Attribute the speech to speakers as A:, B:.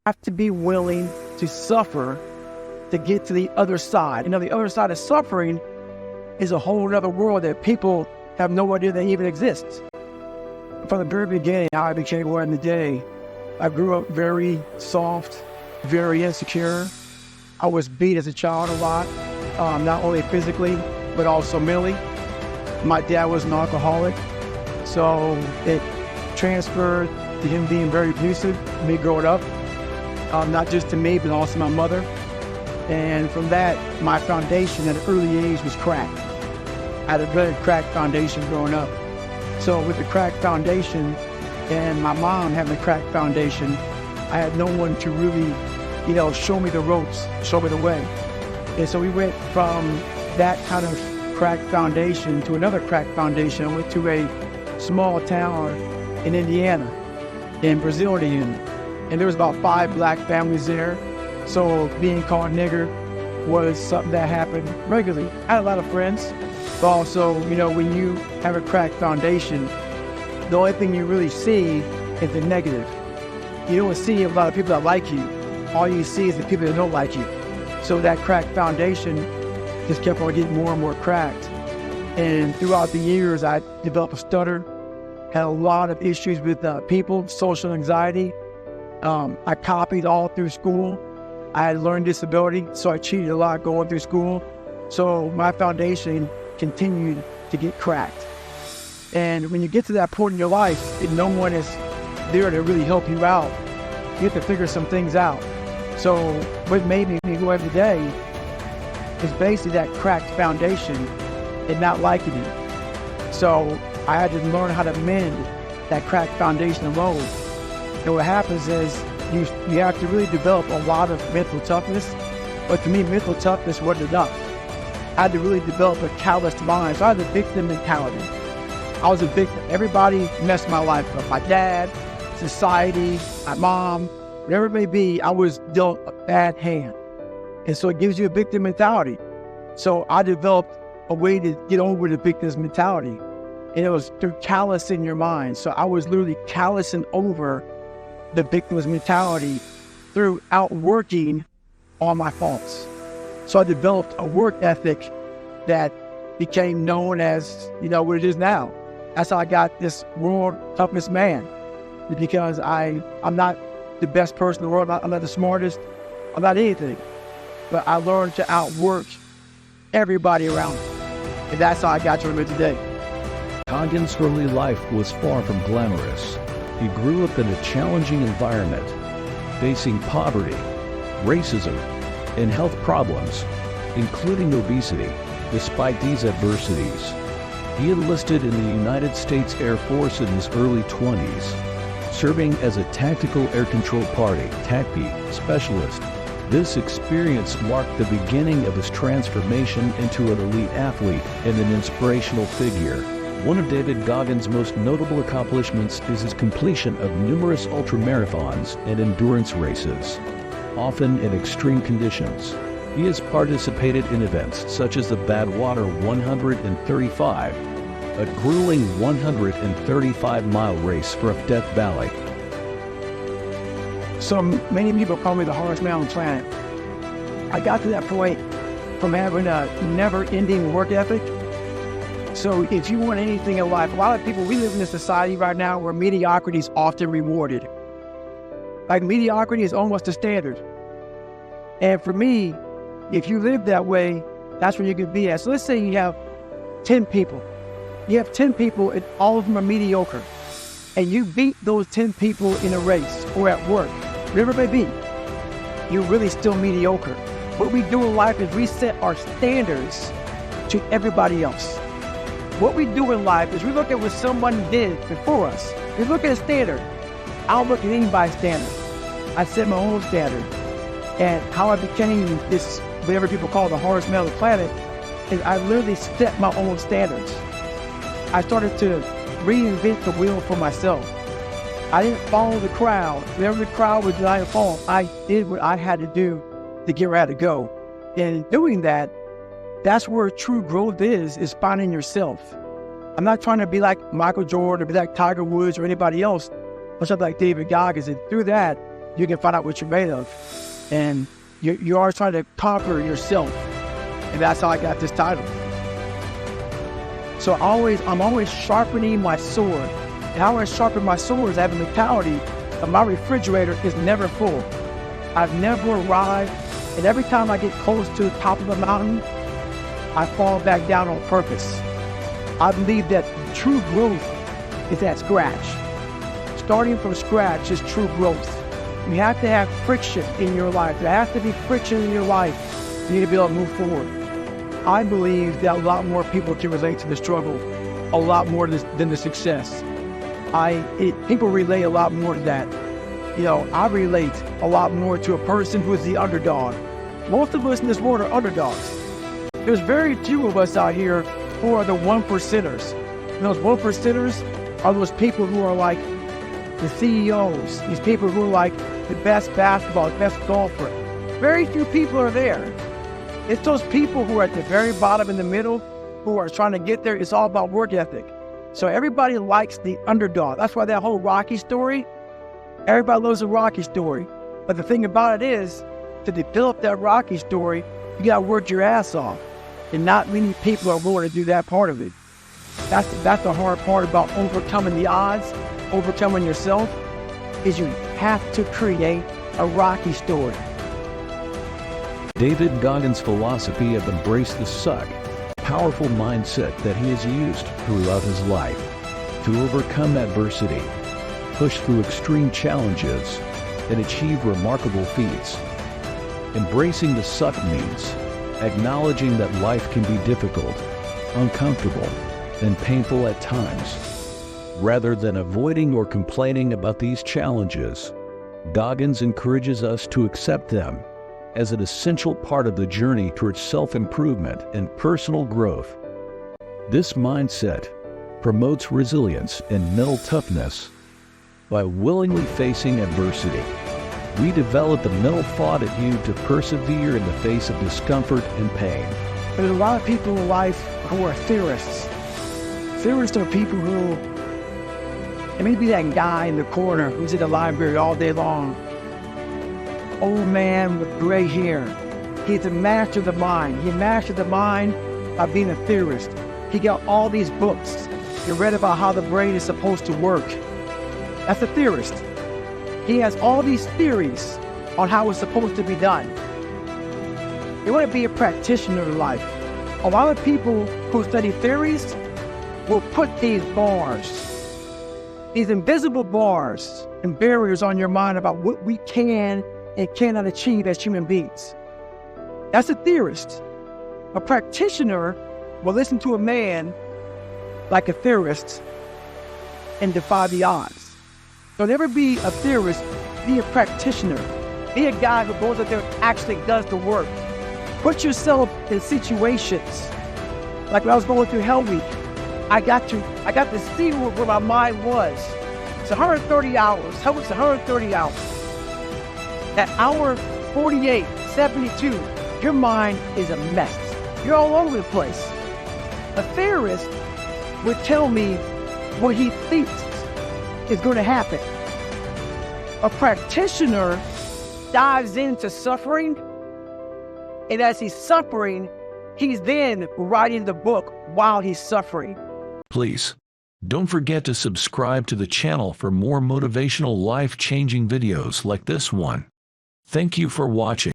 A: have to be willing to suffer to get to the other side. You know, the other side of suffering is a whole other world that people have no idea that even exists. From the very beginning, how I became who I am today, I grew up very soft, very insecure. I was beat as a child a lot, not only physically, but also mentally. My dad was an alcoholic, so it transferred to him being very abusive, me growing up, not just to me, but also my mother. And from that, my foundation at an early age was cracked. I had a very cracked foundation growing up. So with the cracked foundation and my mom having a cracked foundation, I had no one to really, show me the ropes, show me the way. And so we went from that kind of cracked foundation to another cracked foundation. I went to a small town in Indiana, in Brazilian. And there was about 5 black families there. So being called nigger was something that happened regularly. I had a lot of friends, but also, when you have a cracked foundation, the only thing you really see is the negative. You don't see a lot of people that like you. All you see is the people that don't like you. So that cracked foundation just kept on getting more and more cracked. And throughout the years, I developed a stutter, had a lot of issues with people, social anxiety. I copied all through school. I had learning disability, so I cheated a lot going through school. So my foundation continued to get cracked. And when you get to that point in your life, and no one is there to really help you out, you have to figure some things out. So what made me who I am today is basically that cracked foundation and not liking it. So I had to learn how to mend that cracked foundation alone. And what happens is you have to really develop a lot of mental toughness. But to me, mental toughness wasn't enough. I had to really develop a calloused mind. So I had the victim mentality. I was a victim. Everybody messed my life up. My dad, society, my mom, whatever it may be, I was dealt a bad hand. And so it gives you a victim mentality. So I developed a way to get over the victim's mentality. And it was through callous in your mind. So I was literally callousing over the victim's mentality through outworking on my faults. So I developed a work ethic that became known as, what it is now. That's how I got this world toughest man. Because I'm not the best person in the world. I'm not the smartest. I'm not anything. But I learned to outwork everybody around me. And that's how I got to where I'm today.
B: Goggins' early life was far from glamorous. He grew up in a challenging environment, facing poverty, racism, and health problems, including obesity. Despite these adversities, he enlisted in the United States Air Force in his early 20s, serving as a tactical air control party (TACP) specialist. This experience marked the beginning of his transformation into an elite athlete and an inspirational figure. One of David Goggins' most notable accomplishments is his completion of numerous ultramarathons and endurance races, often in extreme conditions. He has participated in events such as the Badwater 135, a grueling 135-mile race for Death Valley.
A: So many people call me the hardest man on the planet. I got to that point from having a never-ending work ethic. So if you want anything in life, a lot of people, we live in a society right now where mediocrity is often rewarded. Like mediocrity is almost the standard. And for me, if you live that way, that's where you could be at. So let's say you have 10 people. You have 10 people and all of them are mediocre. And you beat those 10 people in a race or at work, whatever it may be, you're really still mediocre. What we do in life is we set our standards to everybody else. What we do in life is we look at what someone did before us. We look at a standard. I don't look at anybody's standard. I set my own standard. And how I became this, whatever people call the hardest man on the planet, is I literally set my own standards. I started to reinvent the wheel for myself. I didn't follow the crowd. Whatever the crowd was deciding to follow, I did what I had to do to get where I had to go. And in doing that, that's where true growth is finding yourself. I'm not trying to be like Michael Jordan or be like Tiger Woods or anybody else. I'm trying to be like David Goggins. And through that, you can find out what you're made of. And you are trying to conquer yourself. And that's how I got this title. So I'm always sharpening my sword. And how I sharpen my sword is I have a mentality that my refrigerator is never full. I've never arrived, and every time I get close to the top of a mountain, I fall back down on purpose. I believe that true growth is at scratch. Starting from scratch is true growth. You have to have friction in your life. There has to be friction in your life for you to be able to move forward. I believe that a lot more people can relate to the struggle, a lot more than the success. People relate a lot more to that. I relate a lot more to a person who is the underdog. Most of us in this world are underdogs. There's very few of us out here who are the 1%ers. And those 1%ers are those people who are like the CEOs, these people who are like the best basketball, the best golfer. Very few people are there. It's those people who are at the very bottom in the middle who are trying to get there. It's all about work ethic. So everybody likes the underdog. That's why that whole Rocky story, everybody loves a Rocky story. But the thing about it is, to develop that Rocky story, you got to work your ass off. And not many people are willing to do that part of it. That's the hard part about overcoming the odds, overcoming yourself, is you have to create a Rocky story.
B: David Goggins' philosophy of embrace the suck, powerful mindset that he has used throughout his life to overcome adversity, push through extreme challenges, and achieve remarkable feats. Embracing the suck means acknowledging that life can be difficult, uncomfortable, and painful at times. Rather than avoiding or complaining about these challenges, Goggins encourages us to accept them as an essential part of the journey towards self-improvement and personal growth. This mindset promotes resilience and mental toughness. By willingly facing adversity, we develop the mental fortitude to persevere in the face of discomfort and pain.
A: There's a lot of people in life who are theorists. Theorists are people who, it may be that guy in the corner who's in the library all day long. Old man with gray hair. He's a master of the mind. He mastered the mind by being a theorist. He got all these books. He read about how the brain is supposed to work. That's a theorist. He has all these theories on how it's supposed to be done. You want to be a practitioner in life. A lot of people who study theories will put these bars, these invisible bars and barriers on your mind about what we can and cannot achieve as human beings. That's a theorist. A practitioner will listen to a man like a theorist and defy the odds. Don't ever be a theorist, be a practitioner. Be a guy who goes out there and actually does the work. Put yourself in situations. Like when I was going through Hell Week, I got to see where my mind was. It's 130 hours. Hell Week's 130 hours. At hour 48, 72, your mind is a mess. You're all over the place. A theorist would tell me what he thinks is going to happen. A practitioner dives into suffering, and as he's suffering, he's then writing the book while he's suffering.
B: Please, don't forget to subscribe to the channel for more motivational, life-changing videos like this one. Thank you for watching.